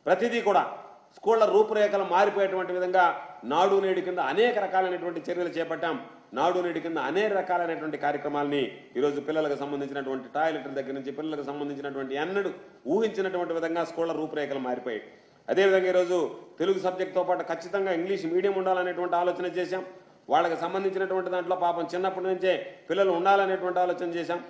ప్రతిదీ కూడా స్కూళ్ల రూపురేఖలు మారిపోయేటువంటి విధంగా నాడు నేడు కింద అనేక రకాలైనటువంటి చర్యలు చేపట్టాం. నాడు నేడు కింద అనేక రకాలైనటువంటి కార్యక్రమాలని ఈరోజు పిల్లలకు సంబంధించినటువంటి టాయిలెట్ల దగ్గర నుంచి పిల్లలకు సంబంధించినటువంటి ఎన్నడూ ఊహించినటువంటి విధంగా స్కూళ్ల రూపురేఖలు మారిపోయాయి. అదేవిధంగా ఈరోజు తెలుగు సబ్జెక్టుతో పాటు ఖచ్చితంగా ఇంగ్లీష్ మీడియం ఉండాలనేటువంటి ఆలోచన చేశాం. వాళ్ళకి సంబంధించినటువంటి దాంట్లో పాపం చిన్నప్పటి నుంచే పిల్లలు ఉండాలనేటువంటి ఆలోచన చేశాం.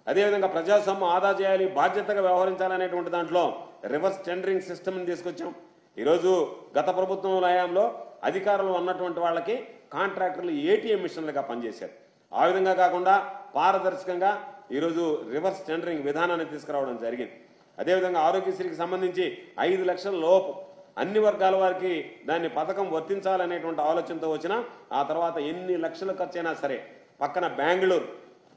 అదేవిధంగా ప్రజాస్వామ్యం ఆదా చేయాలి, బాధ్యతగా వ్యవహరించాలనేటువంటి దాంట్లో రివర్స్ టెండరింగ్ సిస్టమ్ని తీసుకొచ్చాం. ఈరోజు గత ప్రభుత్వం హయాంలో అధికారులు ఉన్నటువంటి వాళ్ళకి కాంట్రాక్టర్లు ఏటీఎం మిషన్లుగా పనిచేశారు. ఆ విధంగా కాకుండా పారదర్శకంగా ఈరోజు రివర్స్ టెండరింగ్ విధానాన్ని తీసుకురావడం జరిగింది. అదేవిధంగా ఆరోగ్యశ్రీకి సంబంధించి 5 లక్షల లోపు అన్ని వర్గాల వారికి దాన్ని పథకం వర్తించాలనేటువంటి ఆలోచనతో వచ్చినా ఆ తర్వాత ఎన్ని లక్షలు ఖర్చైనా సరే పక్కన బెంగళూరు,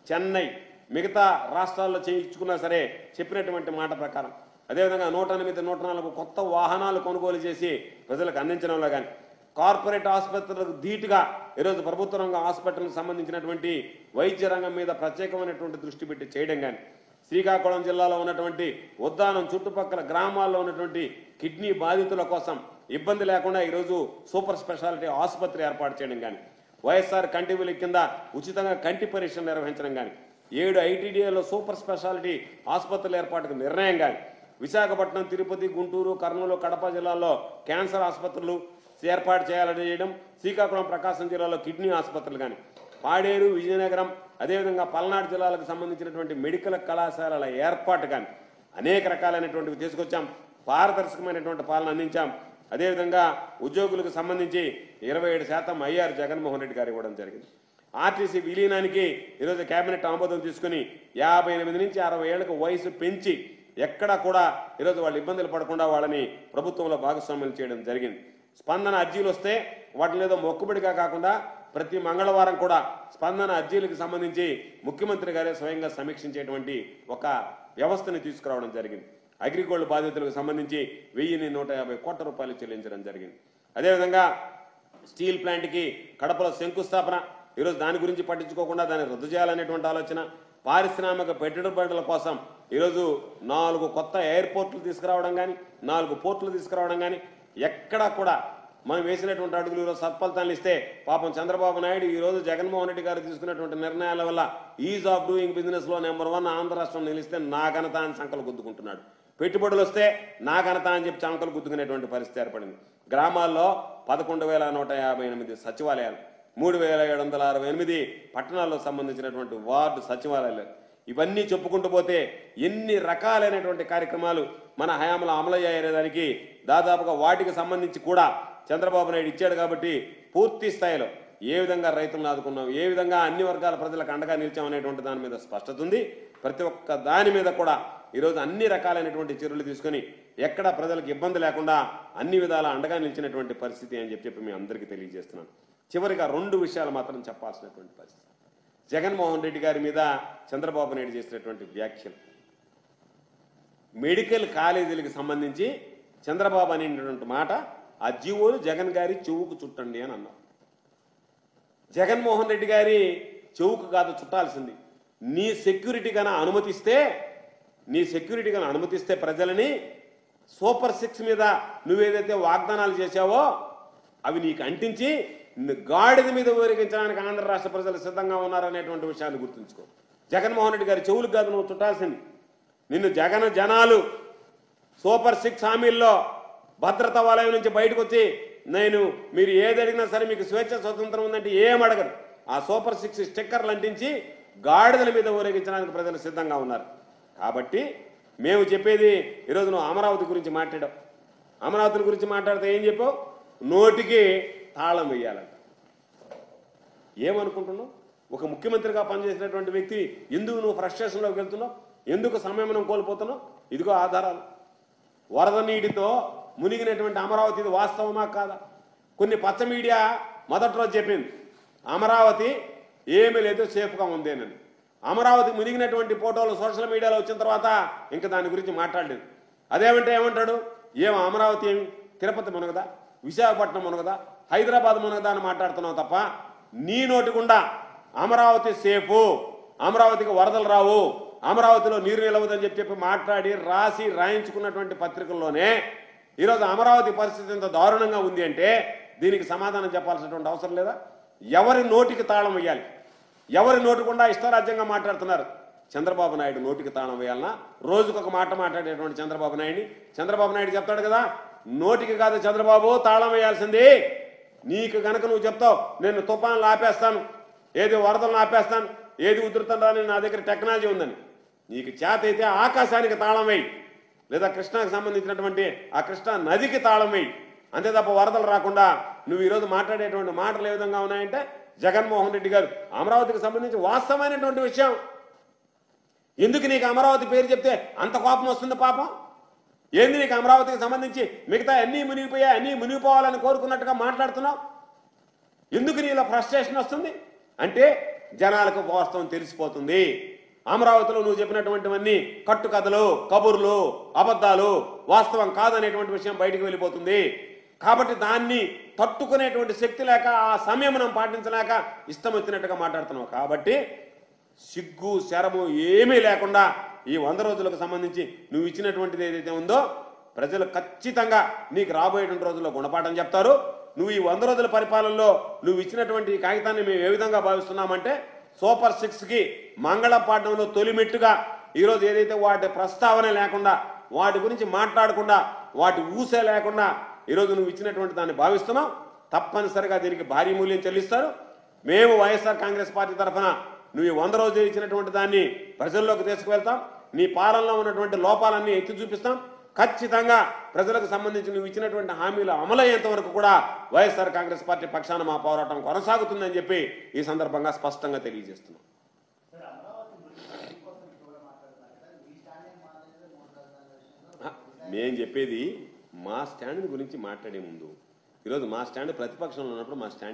చెన్నై, మిగతా రాష్ట్రాల్లో చేయించుకున్నా సరే చెప్పినటువంటి మాట ప్రకారం అదేవిధంగా 108, 104 కొత్త వాహనాలు కొనుగోలు చేసి ప్రజలకు అందించడంలో కానీ కార్పొరేట్ ఆసుపత్రులకు ధీటుగా ఈరోజు ప్రభుత్వ రంగ హాస్పిటల్కి సంబంధించినటువంటి వైద్య రంగం మీద ప్రత్యేకమైనటువంటి దృష్టి పెట్టి చేయడం కానీ శ్రీకాకుళం జిల్లాలో ఉన్నటువంటి ఉద్దానం చుట్టుపక్కల గ్రామాల్లో ఉన్నటువంటి కిడ్నీ బాధితుల కోసం ఇబ్బంది లేకుండా ఈరోజు సూపర్ స్పెషాలిటీ ఆసుపత్రి ఏర్పాటు చేయడం కానీ వైఎస్ఆర్ కంటి వెలుగు కింద ఉచితంగా కంటి పరీక్షలు నిర్వహించడం కానీ 7 ఐటీడీఏలో సూపర్ స్పెషాలిటీ ఆసుపత్రుల ఏర్పాటుకు నిర్ణయం కానీ విశాఖపట్నం, తిరుపతి, గుంటూరు, కర్నూలు, కడప జిల్లాల్లో క్యాన్సర్ ఆసుపత్రులు ఏర్పాటు చేయాలని చేయడం, శ్రీకాకుళం, ప్రకాశం జిల్లాలో కిడ్నీ ఆసుపత్రులు కానీ పాడేరు, విజయనగరం అదేవిధంగా పల్నాడు జిల్లాలకు సంబంధించినటువంటి మెడికల్ కళాశాలల ఏర్పాటు కానీ అనేక రకాలైనటువంటివి తీసుకొచ్చాం. పారదర్శకమైనటువంటి పాలన అందించాం. అదేవిధంగా ఉద్యోగులకు సంబంధించి 27% ఐఆర్ జగన్మోహన్ రెడ్డి గారు ఇవ్వడం జరిగింది. ఆర్టీసీ విలీనానికి ఈరోజు కేబినెట్ ఆమోదం తీసుకుని 58 నుంచి 60 ఏళ్లకు వయసు పెంచి ఎక్కడా కూడా ఈరోజు వాళ్ళు ఇబ్బందులు పడకుండా వాళ్ళని ప్రభుత్వంలో భాగస్వామ్యం చేయడం జరిగింది. స్పందన అర్జీలు వస్తే వాటిని ఏదో మొక్కుబడిగా కాకుండా ప్రతి మంగళవారం కూడా స్పందన అర్జీలకు సంబంధించి ముఖ్యమంత్రి గారే స్వయంగా సమీక్షించేటువంటి ఒక వ్యవస్థని తీసుకురావడం జరిగింది. అగ్రిగోల్డ్ బాధితులకు సంబంధించి 1,150 కోట్ల రూపాయలు చెల్లించడం జరిగింది. అదేవిధంగా స్టీల్ ప్లాంట్కి కడపలో శంకుస్థాపన, ఈరోజు దాని గురించి పట్టించుకోకుండా దాన్ని రద్దు చేయాలనేటువంటి ఆలోచన. పారిశ్రామిక పెట్టుబడుల కోసం ఈరోజు 4 కొత్త ఎయిర్పోర్ట్లు తీసుకురావడం కానీ 4 పోర్టులు తీసుకురావడం కానీ ఎక్కడా కూడా మనం వేసినటువంటి అడుగులు ఈరోజు సత్ఫలితాలు ఇస్తే పాపం చంద్రబాబు నాయుడు ఈరోజు జగన్మోహన్ రెడ్డి గారు తీసుకున్నటువంటి నిర్ణయాల వల్ల ఈజ్ ఆఫ్ డూయింగ్ బిజినెస్లో నెంబర్ 1 ఆంధ్ర రాష్ట్రం నిలిస్తే నా ఘనత అని సంకలు గుద్దుకుంటున్నాడు. పెట్టుబడులు వస్తే నా ఘనత అని చెప్పి చంకలు గుద్దుకునేటువంటి పరిస్థితి ఏర్పడింది. గ్రామాల్లో 11,158 సచివాలయాలు, 3,768 పట్టణాల్లో సంబంధించినటువంటి వార్డు సచివాలయాలు, ఇవన్నీ చెప్పుకుంటూ పోతే ఎన్ని రకాలైనటువంటి కార్యక్రమాలు మన హయాంలో అమలయ్యేదానికి దాదాపుగా వాటికి సంబంధించి కూడా చంద్రబాబు నాయుడు ఇచ్చాడు. కాబట్టి పూర్తి స్థాయిలో ఏ విధంగా రైతులను ఆదుకున్నాం, ఏ విధంగా అన్ని వర్గాల ప్రజలకు అండగా నిలిచామనేటువంటి దాని మీద స్పష్టత ఉంది. ప్రతి ఒక్క దాని మీద కూడా ఈరోజు అన్ని రకాలైనటువంటి చర్యలు తీసుకొని ఎక్కడ ప్రజలకు ఇబ్బంది లేకుండా అన్ని విధాల అండగా నిలిచినటువంటి పరిస్థితి అని చెప్పి మీ అందరికీ తెలియజేస్తున్నాను. చివరిగా 2 విషయాలు మాత్రం చెప్పాల్సినటువంటి పరిస్థితి. జగన్మోహన్ రెడ్డి గారి మీద చంద్రబాబు నాయుడు చేసినటువంటి వ్యాఖ్యలు, మెడికల్ కాలేజీలకు సంబంధించి చంద్రబాబు అనేటువంటి మాట ఆ జీవోలు జగన్ గారి చెవుకు చుట్టండి అని అన్నారు. జగన్మోహన్ రెడ్డి గారి చెవుకు కాదు చుట్టాల్సింది. నీ సెక్యూరిటీ కన్నా అనుమతిస్తే ప్రజలని సూపర్ 6 మీద నువ్వేదైతే వాగ్దానాలు చేశావో అవి నీకు అంటించి గాడిద మీద ఊరేగించడానికి ఆంధ్ర రాష్ట్ర ప్రజలు సిద్ధంగా ఉన్నారనేటువంటి విషయాన్ని గుర్తుంచుకో. జగన్మోహన్ రెడ్డి గారి చెవులకు కాదు నువ్వు చుట్టాల్సింది. నిన్ను జనాలు సూపర్ 6 హామీల్లో భద్రతా వలయం నుంచి బయటకు వచ్చి మీరు ఏది అడిగినా సరే మీకు స్వేచ్ఛ స్వతంత్రం ఉందంటే ఏం అడగరు. ఆ సూపర్ 6 స్టిక్కర్లు అంటించి గాడిదల మీద ఊరేగించడానికి ప్రజలు సిద్ధంగా ఉన్నారు. కాబట్టి మేము చెప్పేది ఈరోజు నువ్వు అమరావతి గురించి మాట్లాడావు. అమరావతి గురించి మాట్లాడితే ఏం చెప్పావు? నోటికి తాళం వేయాలంట. ఏమనుకుంటున్నావు? ఒక ముఖ్యమంత్రిగా పనిచేసినటువంటి వ్యక్తి ఎందుకు నువ్వు ఫ్రస్ట్రేషన్లోకి వెళ్తున్నావు? ఎందుకు సంయమనం కోల్పోతున్నావు? ఇదిగో ఆధారాలు. వరద నీటితో మునిగినటువంటి అమరావతి ఇది వాస్తవమా కాదా? కొన్ని పచ్చ మీడియా మొదటి రోజు చెప్పింది అమరావతి ఏమీ లేదు, సేఫ్గా ఉందేనని. అమరావతి మునిగినటువంటి ఫోటోలు సోషల్ మీడియాలో వచ్చిన తర్వాత ఇంకా దాని గురించి మాట్లాడలేదు. అదేమంటే ఏమంటాడు? అమరావతి ఏమి తిరుపతి మునగదా, విశాఖపట్నం మునగదా, హైదరాబాద్ మునగదా అని మాట్లాడుతున్నావు తప్ప నీ నోటి గుండా అమరావతి సేఫు, అమరావతికి వరదలు రావు, అమరావతిలో నీరు నిలవదని చెప్పి మాట్లాడి రాయించుకున్నటువంటి పత్రికల్లోనే ఈరోజు అమరావతి పరిస్థితి ఇంత దారుణంగా ఉంది అంటే దీనికి సమాధానం చెప్పాల్సినటువంటి అవసరం లేదా? ఎవరి నోటికి తాళం వేయాలి? ఎవరి నోటికుండా ఇష్టారాజ్యంగా మాట్లాడుతున్నారు. చంద్రబాబు నాయుడు నోటికి తాళం వేయాలన్నా? రోజుకొక మాట మాట్లాడేటువంటి చంద్రబాబు నాయుడు చెప్తాడు కదా, నోటికి కాదు చంద్రబాబు తాళం వేయాల్సింది. నీకు గనక నువ్వు చెప్తావు నేను తుఫాన్లు ఆపేస్తాను, ఏది వరదలను ఆపేస్తాను, ఏది ఉధృతంరాని నా దగ్గర టెక్నాలజీ ఉందని, నీకు చేత అయితే ఆకాశానికి తాళం వేయి, లేదా కృష్ణాకు సంబంధించినటువంటి ఆ కృష్ణా నదికి తాళం వేయి. అంతే తప్ప వరదలు రాకుండా నువ్వు ఈరోజు మాట్లాడేటువంటి మాటలు ఏ విధంగా ఉన్నాయంటే, జగన్మోహన్ రెడ్డి గారు అమరావతికి సంబంధించి వాస్తవమైనటువంటి విషయం. ఎందుకు నీకు అమరావతి పేరు చెప్తే అంత కోపం వస్తుంది? పాపం ఏంది నీకు అమరావతికి సంబంధించి మిగతా అన్నీ మునిగిపోయాయి, అన్నీ మునిగిపోవాలని కోరుకున్నట్టుగా మాట్లాడుతున్నావు? ఎందుకు నీలో ఫ్రస్ట్రేషన్ వస్తుంది అంటే జనాలకు వాస్తవం తెలిసిపోతుంది. అమరావతిలో నువ్వు చెప్పినటువంటివన్నీ కట్టుకథలు, కబుర్లు, అబద్ధాలు, వాస్తవం కాదనేటువంటి విషయం బయటికి వెళ్ళిపోతుంది. కాబట్టి దాన్ని తట్టుకునేటువంటి శక్తి లేక, ఆ సంయమనం పాటించలేక ఇష్టం వచ్చినట్టుగా మాట్లాడుతున్నావు. కాబట్టి సిగ్గు శరము ఏమీ లేకుండా ఈ 100 రోజులకు సంబంధించి నువ్వు ఇచ్చినటువంటిది ఏదైతే ఉందో ప్రజలు ఖచ్చితంగా నీకు రాబోయేటువంటి రోజుల్లో గుణపాఠం చెప్తారు. నువ్వు ఈ 100 రోజుల పరిపాలనలో నువ్వు ఇచ్చినటువంటి కాగితాన్ని మేము ఏ విధంగా భావిస్తున్నామంటే, సూపర్ 6కి మంగళపాఠంలో తొలిమెట్టుగా ఈరోజు ఏదైతే వాటి ప్రస్తావన లేకుండా, వాటి గురించి మాట్లాడకుండా, వాటి ఊసే లేకుండా ఈరోజు నువ్వు ఇచ్చినటువంటి దాన్ని భావిస్తున్నావు. తప్పనిసరిగా దీనికి భారీ మూల్యం చెల్లిస్తారు. మేము వైఎస్ఆర్ కాంగ్రెస్ పార్టీ తరఫున నువ్వు 100 రోజులు ఇచ్చినటువంటి దాన్ని ప్రజల్లోకి తీసుకువెళ్తాం. నీ పాలనలో ఉన్నటువంటి లోపాలన్నీ ఎత్తి చూపిస్తాం. ఖచ్చితంగా ప్రజలకు సంబంధించి నువ్వు ఇచ్చినటువంటి హామీలు అమలయ్యేంత వరకు కూడా వైఎస్ఆర్ కాంగ్రెస్ పార్టీ పక్షాన మా పోరాటం కొనసాగుతుందని చెప్పి ఈ సందర్భంగా స్పష్టంగా తెలియజేస్తున్నాం. మేం చెప్పేది మా స్టాండ్ గురించి మాట్లాడే ముందు, ఈరోజు మా స్టాండ్ ప్రతిపక్షంలో ఉన్నప్పుడు మా స్టాండ్